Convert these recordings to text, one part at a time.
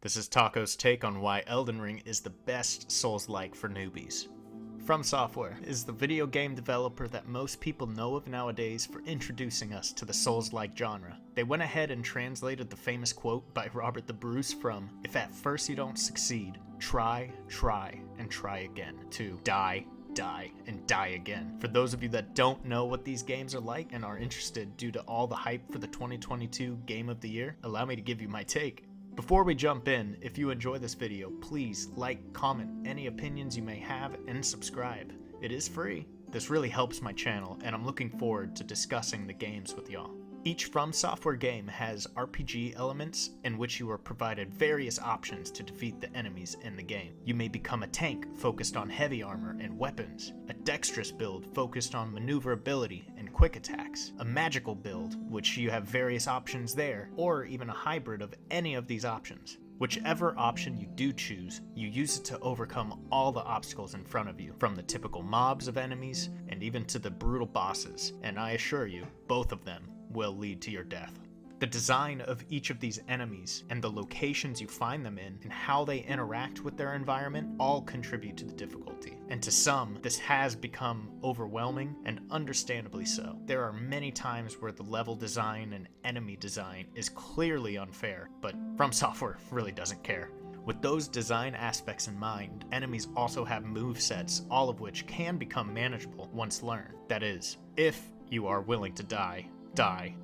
This is Taco's take on why Elden Ring is the best Souls-like for newbies. FromSoftware is the video game developer that most people know of nowadays for introducing us to the Souls-like genre. They went ahead and translated the famous quote by Robert the Bruce from, "If at first you don't succeed, try, and try again," to die, and die again. For those of you that don't know what these games are like and are interested due to all the hype for the 2022 Game of the Year, allow me to give you my take. Before we jump in, if you enjoy this video, please like, comment any opinions you may have, and subscribe. It is free. This really helps my channel, and I'm looking forward to discussing the games with y'all. Each FromSoftware game has RPG elements in which you are provided various options to defeat the enemies in the game. You may become a tank focused on heavy armor and weapons, a dexterous build focused on maneuverability and quick attacks, a magical build which you have various options there, or even a hybrid of any of these options. Whichever option you do choose, you use it to overcome all the obstacles in front of you, from the typical mobs of enemies and even to the brutal bosses, and I assure you, both of them will lead to your death. The design of each of these enemies and the locations you find them in and how they interact with their environment all contribute to the difficulty. And to some, this has become overwhelming, and understandably so. There are many times where the level design and enemy design is clearly unfair, but FromSoftware really doesn't care. With those design aspects in mind, enemies also have movesets, all of which can become manageable once learned. That is, if you are willing to die,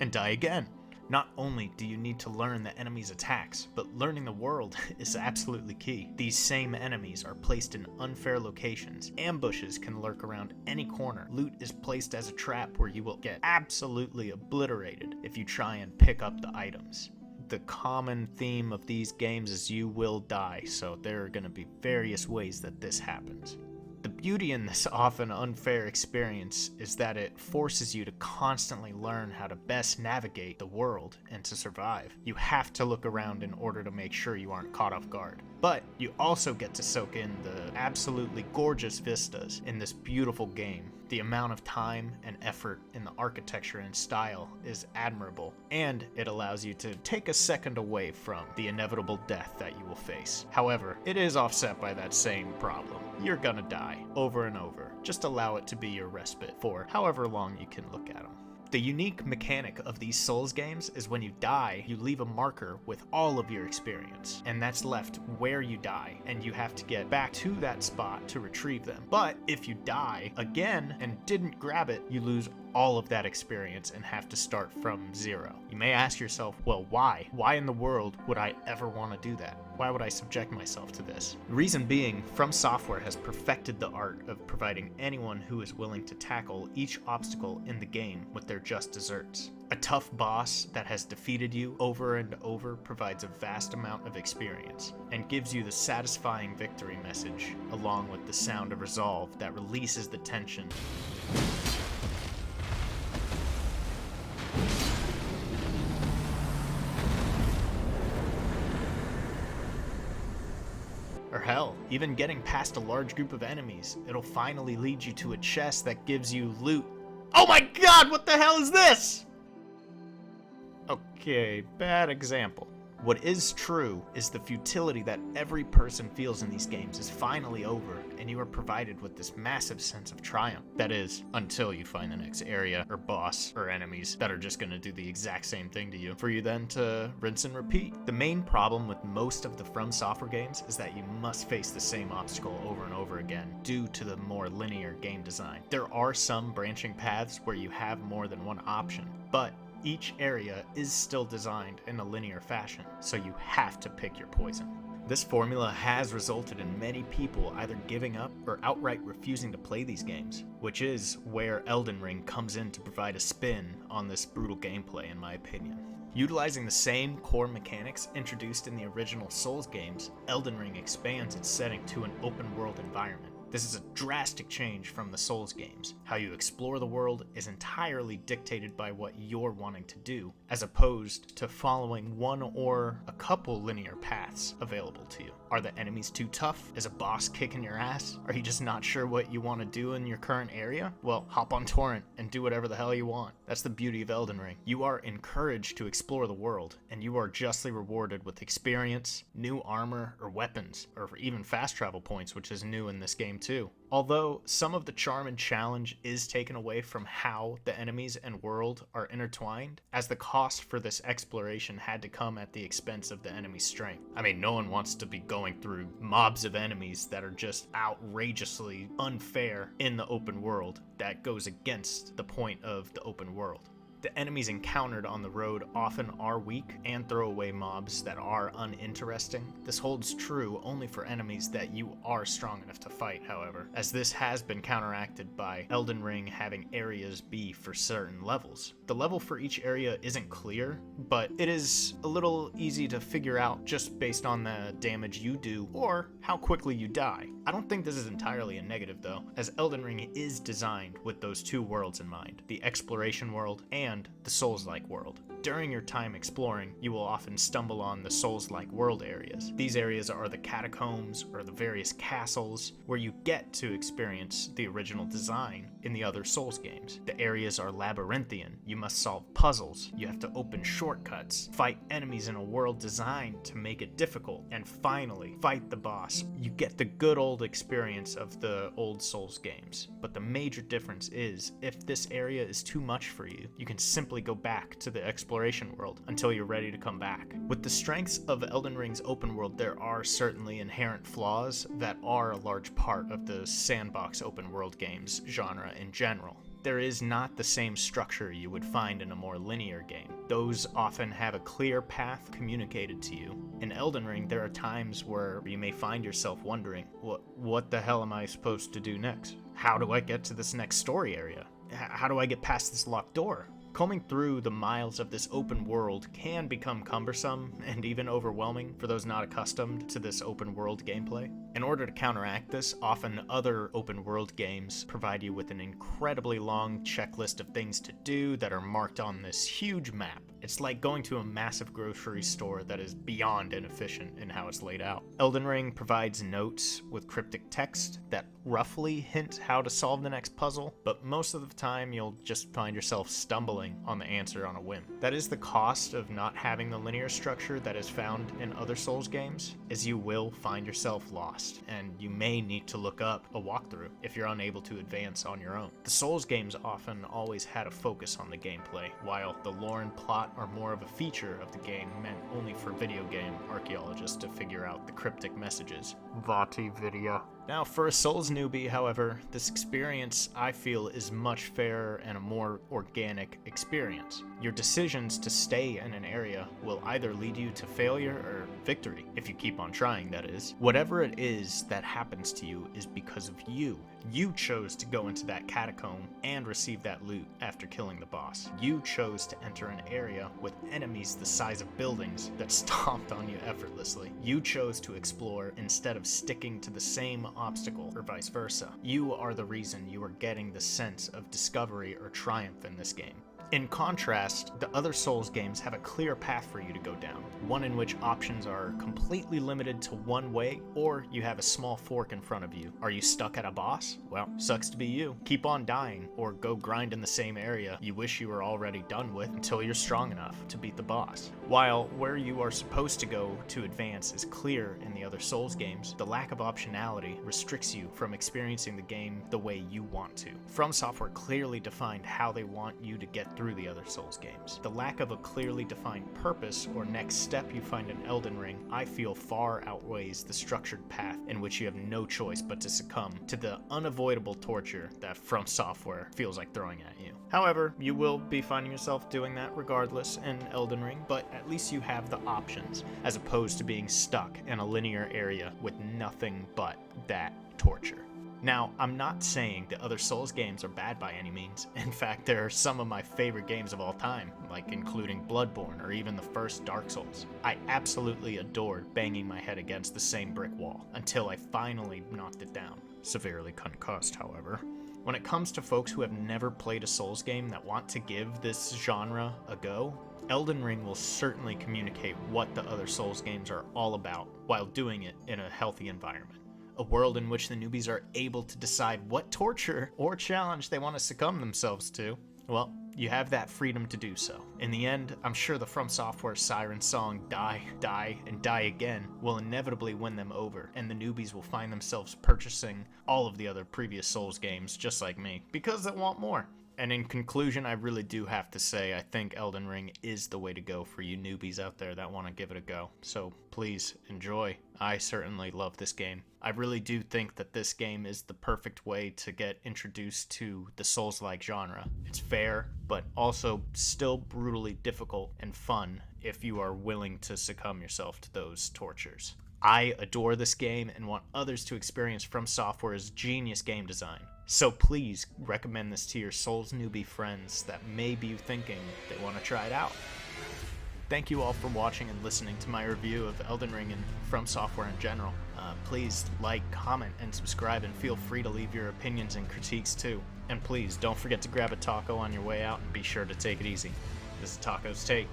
and die again. Not only do you need to learn the enemy's attacks, but learning the world is absolutely key. These same enemies are placed in unfair locations. Ambushes can lurk around any corner. Loot is placed as a trap where you will get absolutely obliterated if you try and pick up the items. The common theme of these games is you will die, so there are going to be various ways that this happens. The beauty in this often unfair experience is that it forces you to constantly learn how to best navigate the world and to survive. You have to look around in order to make sure you aren't caught off guard. But you also get to soak in the absolutely gorgeous vistas in this beautiful game. The amount of time and effort in the architecture and style is admirable, and it allows you to take a second away from the inevitable death that you will face. However, it is offset by that same problem. You're gonna die over and over. Just allow it to be your respite for however long you can look at them. The unique mechanic of these Souls games is when you die, you leave a marker with all of your experience, and that's left where you die, and you have to get back to that spot to retrieve them. But if you die again and didn't grab it, you lose all of that experience and have to start from zero. You may ask yourself, well, why? Why in the world would I ever want to do that? Why would I subject myself to this? The reason being, FromSoftware has perfected the art of providing anyone who is willing to tackle each obstacle in the game with their just desserts. A tough boss that has defeated you over and over provides a vast amount of experience and gives you the satisfying victory message, along with the sound of resolve that releases the tension. Or hell, even getting past a large group of enemies, it'll finally lead you to a chest that gives you loot. Oh my god, what the hell is this? Okay, bad example. What is true is the futility that every person feels in these games is finally over, and you are provided with this massive sense of triumph. That is, until you find the next area, or boss, or enemies that are just going to do the exact same thing to you, for you then to rinse and repeat. The main problem with most of the FromSoftware games is that you must face the same obstacle over and over again, due to the more linear game design. There are some branching paths where you have more than one option, but each area is still designed in a linear fashion, so you have to pick your poison. This formula has resulted in many people either giving up or outright refusing to play these games, which is where Elden Ring comes in to provide a spin on this brutal gameplay, in my opinion. Utilizing the same core mechanics introduced in the original Souls games, Elden Ring expands its setting to an open world environment. This is a drastic change from the Souls games. How you explore the world is entirely dictated by what you're wanting to do, as opposed to following one or a couple linear paths available to you. Are the enemies too tough? Is a boss kicking your ass? Are you just not sure what you want to do in your current area? Well, hop on Torrent and do whatever the hell you want. That's the beauty of Elden Ring. You are encouraged to explore the world, and you are justly rewarded with experience, new armor or weapons, or even fast travel points, which is new in this game too. Although some of the charm and challenge is taken away from how the enemies and world are intertwined, as the cost for this exploration had to come at the expense of the enemy's strength. I mean, no one wants to be going through mobs of enemies that are just outrageously unfair in the open world. That goes against the point of the open world. The enemies encountered on the road often are weak and throwaway mobs that are uninteresting. This holds true only for enemies that you are strong enough to fight, however, as this has been counteracted by Elden Ring having areas be for certain levels. The level for each area isn't clear, but it is a little easy to figure out just based on the damage you do or how quickly you die. I don't think this is entirely a negative though, as Elden Ring is designed with those two worlds in mind, the exploration world and the Souls-like world. During your time exploring, you will often stumble on the Souls-like world areas. These areas are the catacombs or the various castles where you get to experience the original design in the other Souls games. The areas are labyrinthian. You must solve puzzles. You have to open shortcuts, fight enemies in a world designed to make it difficult, and finally fight the boss. You get the good old experience of the old Souls games. But the major difference is, if this area is too much for you, you can simply go back to the exploration world until you're ready to come back. With the strengths of Elden Ring's open world, there are certainly inherent flaws that are a large part of the sandbox open world games genre in general. There is not the same structure you would find in a more linear game. Those often have a clear path communicated to you. In Elden Ring, there are times where you may find yourself wondering, what the hell am I supposed to do next? How do I get to this next story area? How do I get past this locked door? Combing through the miles of this open world can become cumbersome and even overwhelming for those not accustomed to this open world gameplay. In order to counteract this, often other open world games provide you with an incredibly long checklist of things to do that are marked on this huge map. It's like going to a massive grocery store that is beyond inefficient in how it's laid out. Elden Ring provides notes with cryptic text that roughly hint how to solve the next puzzle, but most of the time you'll just find yourself stumbling on the answer on a whim. That is the cost of not having the linear structure that is found in other Souls games, is you will find yourself lost, and you may need to look up a walkthrough if you're unable to advance on your own. The Souls games often always had a focus on the gameplay, while the lore and plot are more of a feature of the game meant only for video game archaeologists to figure out the cryptic messages. Vati video. Now, for a Souls newbie, however, this experience, I feel, is much fairer and a more organic experience. Your decisions to stay in an area will either lead you to failure or victory, if you keep on trying, that is. Whatever it is that happens to you is because of you. You chose to go into that catacomb and receive that loot after killing the boss. You chose to enter an area with enemies the size of buildings that stomped on you effortlessly. You chose to explore instead of sticking to the same obstacle, or vice versa. You are the reason you are getting the sense of discovery or triumph in this game. In contrast, the other Souls games have a clear path for you to go down, one in which options are completely limited to one way, or you have a small fork in front of you. Are you stuck at a boss? Well, sucks to be you. Keep on dying, or go grind in the same area you wish you were already done with until you're strong enough to beat the boss. While where you are supposed to go to advance is clear in the other Souls games, the lack of optionality restricts you from experiencing the game the way you want to. FromSoftware clearly defined how they want you to get through the other Souls games. The lack of a clearly defined purpose or next step you find in Elden Ring, I feel, far outweighs the structured path in which you have no choice but to succumb to the unavoidable torture that FromSoftware feels like throwing at you. However, you will be finding yourself doing that regardless in Elden Ring, but at least you have the options, as opposed to being stuck in a linear area with nothing but that torture. Now, I'm not saying the other Souls games are bad by any means. In fact, there are some of my favorite games of all time, like including Bloodborne or even the first Dark Souls. I absolutely adored banging my head against the same brick wall until I finally knocked it down. Severely concussed, however. When it comes to folks who have never played a Souls game that want to give this genre a go, Elden Ring will certainly communicate what the other Souls games are all about while doing it in a healthy environment. A world in which the newbies are able to decide what torture or challenge they want to succumb themselves to. Well, you have that freedom to do so. In the end, I'm sure the FromSoftware siren song Die, Die, and Die Again will inevitably win them over, and the newbies will find themselves purchasing all of the other previous Souls games just like me, because they want more. And in conclusion, I really do have to say I think Elden Ring is the way to go for you newbies out there that want to give it a go. So please enjoy. I certainly love this game. I really do think that this game is the perfect way to get introduced to the Souls-like genre. It's fair, but also still brutally difficult and fun if you are willing to succumb yourself to those tortures. I adore this game and want others to experience FromSoftware's genius game design. So please recommend this to your Souls newbie friends that may be thinking they want to try it out. Thank you all for watching and listening to my review of Elden Ring and FromSoftware in general. Please like, comment, and subscribe, and feel free to leave your opinions and critiques too. And please don't forget to grab a taco on your way out and be sure to take it easy. This is Taco's Take.